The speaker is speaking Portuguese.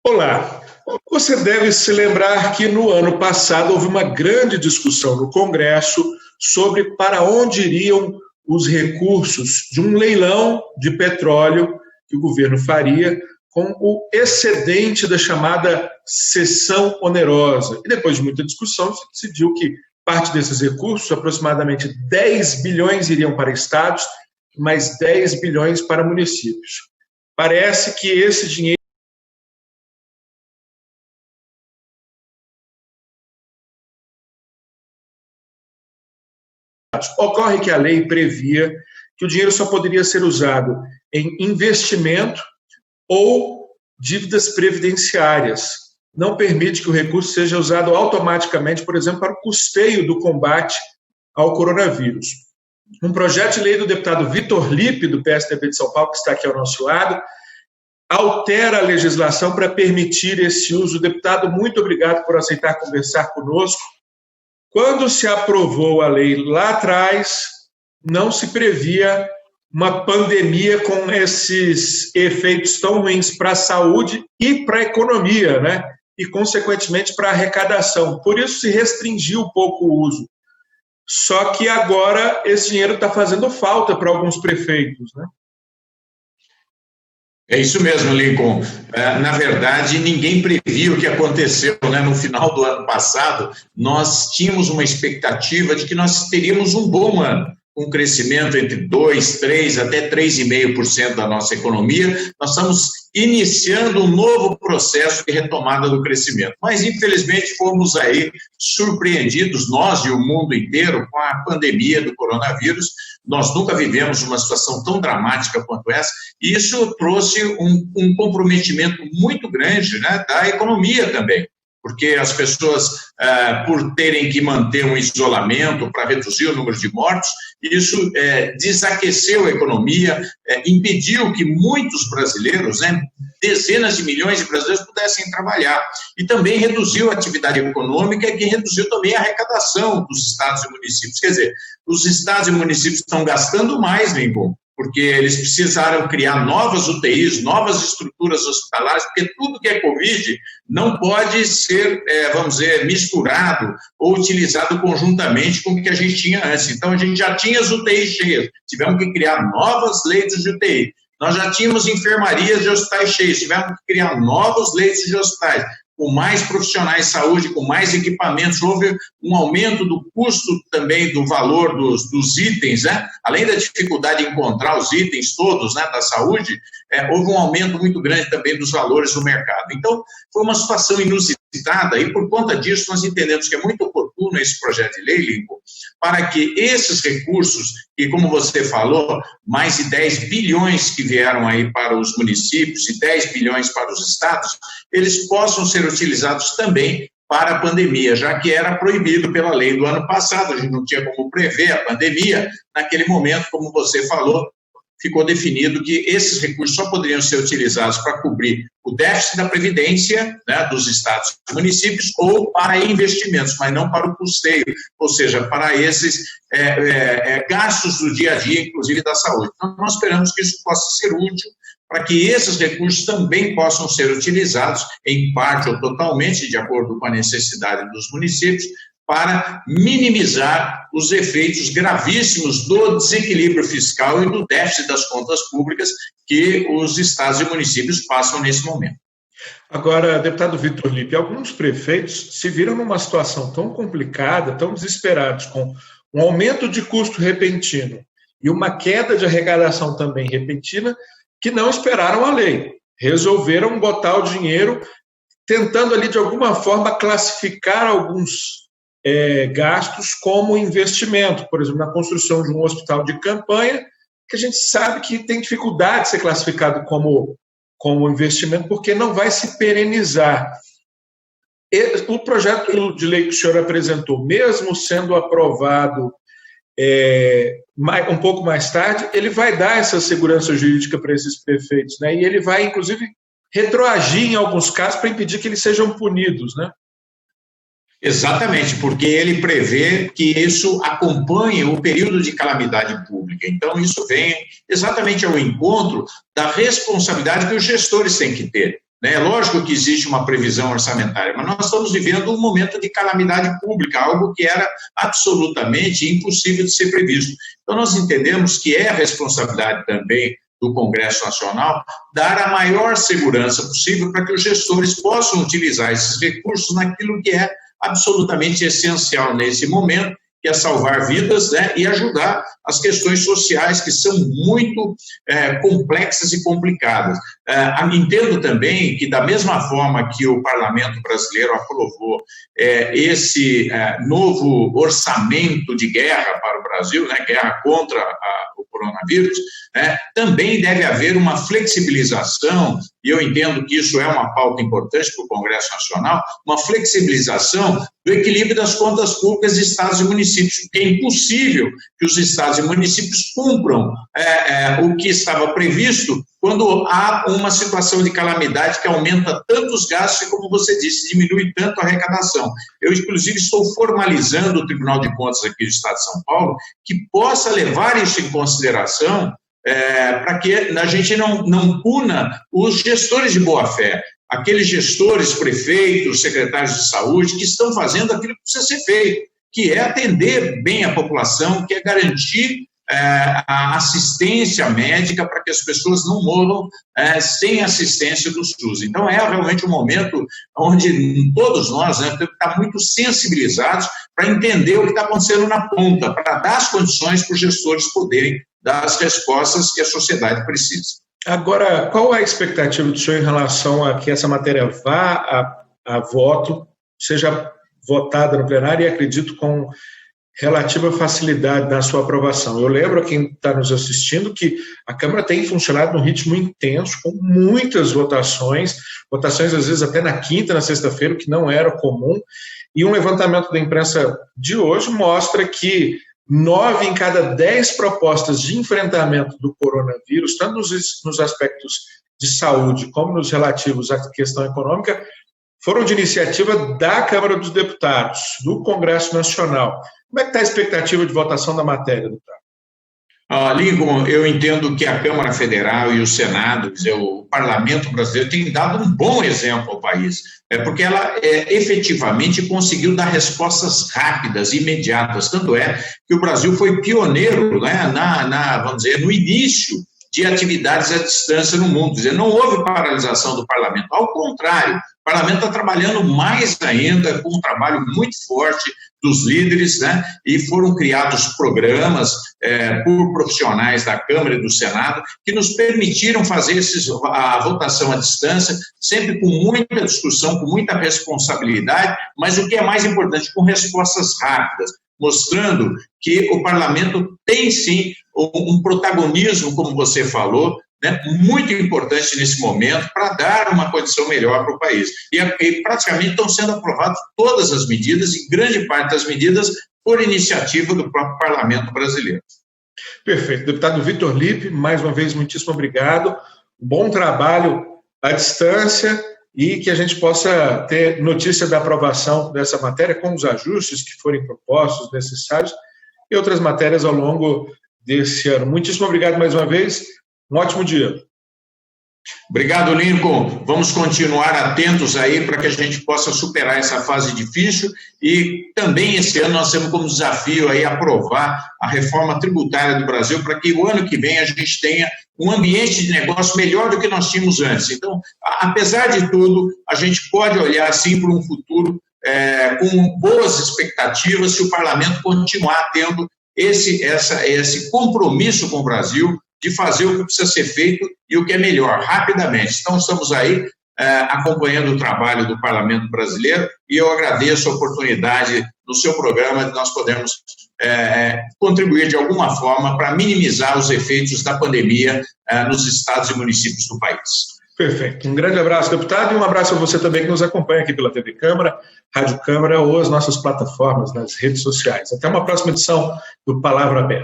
Olá, você deve se lembrar que no ano passado houve uma grande discussão no Congresso sobre para onde iriam os recursos de um leilão de petróleo que o governo faria com o excedente da chamada cessão onerosa. E depois de muita discussão, se decidiu que parte desses recursos, aproximadamente 10 bilhões, iriam para estados, mais 10 bilhões para municípios. Parece que esse dinheiro ocorre que a lei previa que o dinheiro só poderia ser usado em investimento ou dívidas previdenciárias. Não permite que o recurso seja usado automaticamente, por exemplo, para o custeio do combate ao coronavírus. Um projeto de lei do deputado Vitor Lippe, do PSDB de São Paulo, que está aqui ao nosso lado, altera a legislação para permitir esse uso. Deputado, muito obrigado por aceitar conversar conosco. Quando se aprovou a lei lá atrás, não se previa uma pandemia com esses efeitos tão ruins para a saúde e para a economia, né? E, consequentemente, para a arrecadação. Por isso se restringiu um pouco o uso. Só que agora esse dinheiro está fazendo falta para alguns prefeitos, né? É isso mesmo, Lincoln. Na verdade, ninguém previu o que aconteceu, né? No final do ano passado, nós tínhamos uma expectativa de que nós teríamos um bom ano, um crescimento entre 2%, 3%, até 3,5% da nossa economia. Nós estamos iniciando um novo processo de retomada do crescimento. Mas, infelizmente, fomos aí surpreendidos, nós e o mundo inteiro, com a pandemia do coronavírus. Nós nunca vivemos uma situação tão dramática quanto essa, e isso trouxe um comprometimento muito grande, né, da economia também, porque as pessoas, por terem que manter um isolamento para reduzir o número de mortos, isso desaqueceu a economia, impediu que muitos brasileiros, né, dezenas de milhões de brasileiros pudessem trabalhar, e também reduziu a atividade econômica, que reduziu também a arrecadação dos estados e municípios. Quer dizer, os estados e municípios estão gastando mais, Lincoln, porque eles precisaram criar novas UTIs, novas estruturas hospitalares, porque tudo que é Covid não pode ser, vamos dizer, misturado ou utilizado conjuntamente com o que a gente tinha antes. Então, a gente já tinha as UTIs cheias, tivemos que criar novos leitos de UTI. Nós já tínhamos enfermarias de hospitais cheios, tivemos que criar novos leitos de hospitais, com mais profissionais de saúde, com mais equipamentos. Houve um aumento do custo também do valor dos itens, né? Além da dificuldade de encontrar os itens todos, né, da saúde, houve um aumento muito grande também dos valores do mercado. Então, foi uma situação inusitada, e por conta disso nós entendemos que é muito oportuno esse projeto de lei, Lincoln, para que esses recursos, que, como você falou, mais de 10 bilhões que vieram aí para os municípios e 10 bilhões para os estados, eles possam ser utilizados também para a pandemia, já que era proibido pela lei do ano passado, a gente não tinha como prever a pandemia. Naquele momento, como você falou, ficou definido que esses recursos só poderiam ser utilizados para cobrir o déficit da Previdência, né, dos estados e municípios, ou para investimentos, mas não para o custeio, ou seja, para esses gastos do dia a dia, inclusive da saúde. Então, nós esperamos que isso possa ser útil para que esses recursos também possam ser utilizados, em parte ou totalmente, de acordo com a necessidade dos municípios, para minimizar os efeitos gravíssimos do desequilíbrio fiscal e do déficit das contas públicas que os estados e municípios passam nesse momento. Agora, deputado Vitor Lippe, alguns prefeitos se viram numa situação tão complicada, tão desesperados, com um aumento de custo repentino e uma queda de arrecadação também repentina, que não esperaram a lei. Resolveram botar o dinheiro, tentando ali, de alguma forma, classificar alguns gastos como investimento, por exemplo, na construção de um hospital de campanha, que a gente sabe que tem dificuldade de ser classificado como investimento, porque não vai se perenizar. O projeto de lei que o senhor apresentou, mesmo sendo aprovado um pouco mais tarde, ele vai dar essa segurança jurídica para esses prefeitos, né? E ele vai, inclusive, retroagir em alguns casos para impedir que eles sejam punidos, né? Exatamente, porque ele prevê que isso acompanhe o período de calamidade pública. Então, isso vem exatamente ao encontro da responsabilidade que os gestores têm que ter, né? É lógico que existe uma previsão orçamentária, mas nós estamos vivendo um momento de calamidade pública, algo que era absolutamente impossível de ser previsto. Então, nós entendemos que é responsabilidade também do Congresso Nacional dar a maior segurança possível para que os gestores possam utilizar esses recursos naquilo que é absolutamente essencial nesse momento, que é salvar vidas, né, e ajudar as questões sociais, que são muito complexas e complicadas. Entendo também que, da mesma forma que o Parlamento brasileiro aprovou esse novo orçamento de guerra para o Brasil, né, guerra contra o coronavírus, também deve haver uma flexibilização, e eu entendo que isso é uma pauta importante para o Congresso Nacional, uma flexibilização do equilíbrio das contas públicas de estados e municípios, porque é impossível que os estados e municípios cumpram o que estava previsto quando há uma situação de calamidade que aumenta tanto os gastos e, como você disse, diminui tanto a arrecadação. Eu, inclusive, estou formalizando o Tribunal de Contas aqui do Estado de São Paulo, que possa levar isso em consideração para que a gente não puna os gestores de boa-fé, aqueles gestores, prefeitos, secretários de saúde, que estão fazendo aquilo que precisa ser feito, que é atender bem a população, que é garantir a assistência médica para que as pessoas não morram sem assistência do SUS. Então, é realmente um momento onde todos nós temos que estar muito sensibilizados para entender o que está acontecendo na ponta, para dar as condições para os gestores poderem dar as respostas que a sociedade precisa. Agora, qual a expectativa do senhor em relação a que essa matéria vá a voto, seja votada no plenário e acredito com relativa facilidade na sua aprovação? Eu lembro a quem está nos assistindo que a Câmara tem funcionado num ritmo intenso, com muitas votações às vezes até na quinta, na sexta-feira, o que não era comum, e um levantamento da imprensa de hoje mostra que 9 em cada 10 propostas de enfrentamento do coronavírus, tanto nos aspectos de saúde como nos relativos à questão econômica, foram de iniciativa da Câmara dos Deputados, do Congresso Nacional. Como é que está a expectativa de votação da matéria, deputado? Lincoln, eu entendo que a Câmara Federal e o Senado, o Parlamento brasileiro, tem dado um bom exemplo ao país, porque ela efetivamente conseguiu dar respostas rápidas, imediatas. Tanto é que o Brasil foi pioneiro, né, vamos dizer, no início de atividades à distância no mundo. Quer dizer, não houve paralisação do Parlamento, ao contrário, o Parlamento está trabalhando mais ainda, com um trabalho muito forte dos líderes, né? E foram criados programas por profissionais da Câmara e do Senado que nos permitiram fazer a votação à distância, sempre com muita discussão, com muita responsabilidade, mas o que é mais importante, com respostas rápidas, mostrando que o Parlamento tem, sim, um protagonismo, como você falou, né, muito importante nesse momento para dar uma condição melhor para o país. E praticamente estão sendo aprovadas todas as medidas, e grande parte das medidas por iniciativa do próprio Parlamento brasileiro. Perfeito. Deputado Vitor Lippe, mais uma vez, muitíssimo obrigado. Bom trabalho à distância e que a gente possa ter notícia da aprovação dessa matéria com os ajustes que forem propostos, necessários, e outras matérias ao longo desse ano. Muitíssimo obrigado mais uma vez. Um ótimo dia. Obrigado, Lincoln. Vamos continuar atentos aí para que a gente possa superar essa fase difícil, e também esse ano nós temos como desafio aí aprovar a reforma tributária do Brasil para que o ano que vem a gente tenha um ambiente de negócio melhor do que nós tínhamos antes. Então, apesar de tudo, a gente pode olhar assim para um futuro com boas expectativas se o Parlamento continuar tendo esse compromisso com o Brasil de fazer o que precisa ser feito e o que é melhor, rapidamente. Então, estamos aí acompanhando o trabalho do Parlamento brasileiro, e eu agradeço a oportunidade no seu programa de nós podermos contribuir de alguma forma para minimizar os efeitos da pandemia nos estados e municípios do país. Perfeito. Um grande abraço, deputado, e um abraço a você também que nos acompanha aqui pela TV Câmara, Rádio Câmara ou as nossas plataformas nas redes sociais. Até uma próxima edição do Palavra Aberta.